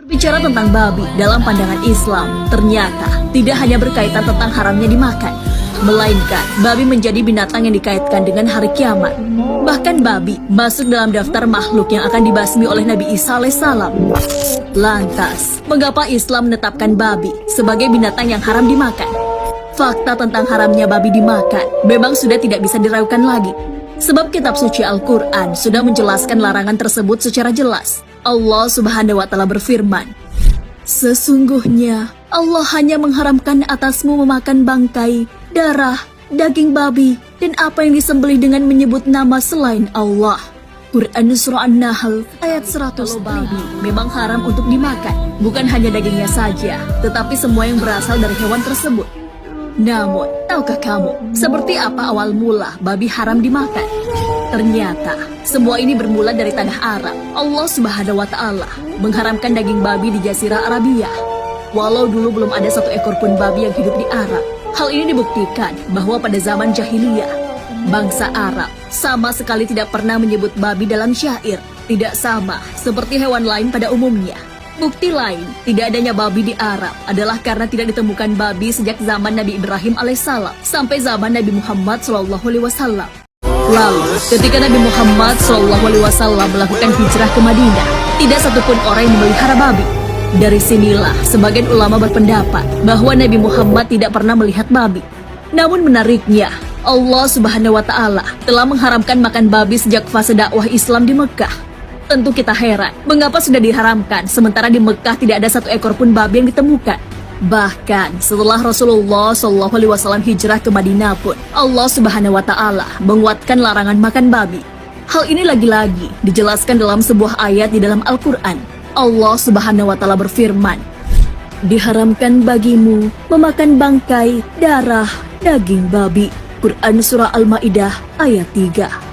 Berbicara tentang babi dalam pandangan Islam, ternyata tidak hanya berkaitan tentang haramnya dimakan, melainkan babi menjadi binatang yang dikaitkan dengan hari kiamat. Bahkan babi masuk dalam daftar makhluk yang akan dibasmi oleh Nabi Isa alaihissalam. Lantas, mengapa Islam menetapkan babi sebagai binatang yang haram dimakan? Fakta tentang haramnya babi dimakan memang sudah tidak bisa diragukan lagi. Sebab kitab suci Al-Quran sudah menjelaskan larangan tersebut secara jelas. Allah Subhanahu wa Ta'ala berfirman, "Sesungguhnya Allah hanya mengharamkan atasmu memakan bangkai, darah, daging babi, dan apa yang disembelih dengan menyebut nama selain Allah." Quran Surah An-Nahl ayat 100. Babi memang haram untuk dimakan, bukan hanya dagingnya saja, tetapi semua yang berasal dari hewan tersebut. Namun, tahukah kamu seperti apa awal mula babi haram dimakan? Ternyata, semua ini bermula dari tanah Arab. Allah Subhanahu wa Ta'ala mengharamkan daging babi di Jazirah Arabia. Walau dulu belum ada satu ekor pun babi yang hidup di Arab, hal ini dibuktikan bahwa pada zaman jahiliyah, bangsa Arab sama sekali tidak pernah menyebut babi dalam syair, tidak sama seperti hewan lain pada umumnya. Bukti lain tidak adanya babi di Arab adalah karena tidak ditemukan babi sejak zaman Nabi Ibrahim alaihissalam sampai zaman Nabi Muhammad SAW. Lalu, ketika Nabi Muhammad SAW melakukan hijrah ke Madinah, tidak satupun orang yang memelihara babi. Dari sinilah sebagian ulama berpendapat bahwa Nabi Muhammad tidak pernah melihat babi. Namun menariknya, Allah Subhanahu wa Ta'ala telah mengharamkan makan babi sejak fase dakwah Islam di Mekah. Tentu kita heran, mengapa sudah diharamkan sementara di Mekah tidak ada satu ekor pun babi yang ditemukan. Bahkan setelah Rasulullah SAW hijrah ke Madinah pun, Allah Subhanahu wa Ta'ala menguatkan larangan makan babi. Hal ini lagi-lagi dijelaskan dalam sebuah ayat di dalam Al-Quran. Allah Subhanahu wa Ta'ala berfirman, "Diharamkan bagimu memakan bangkai, darah, daging babi." Quran Surah Al-Maidah ayat 3.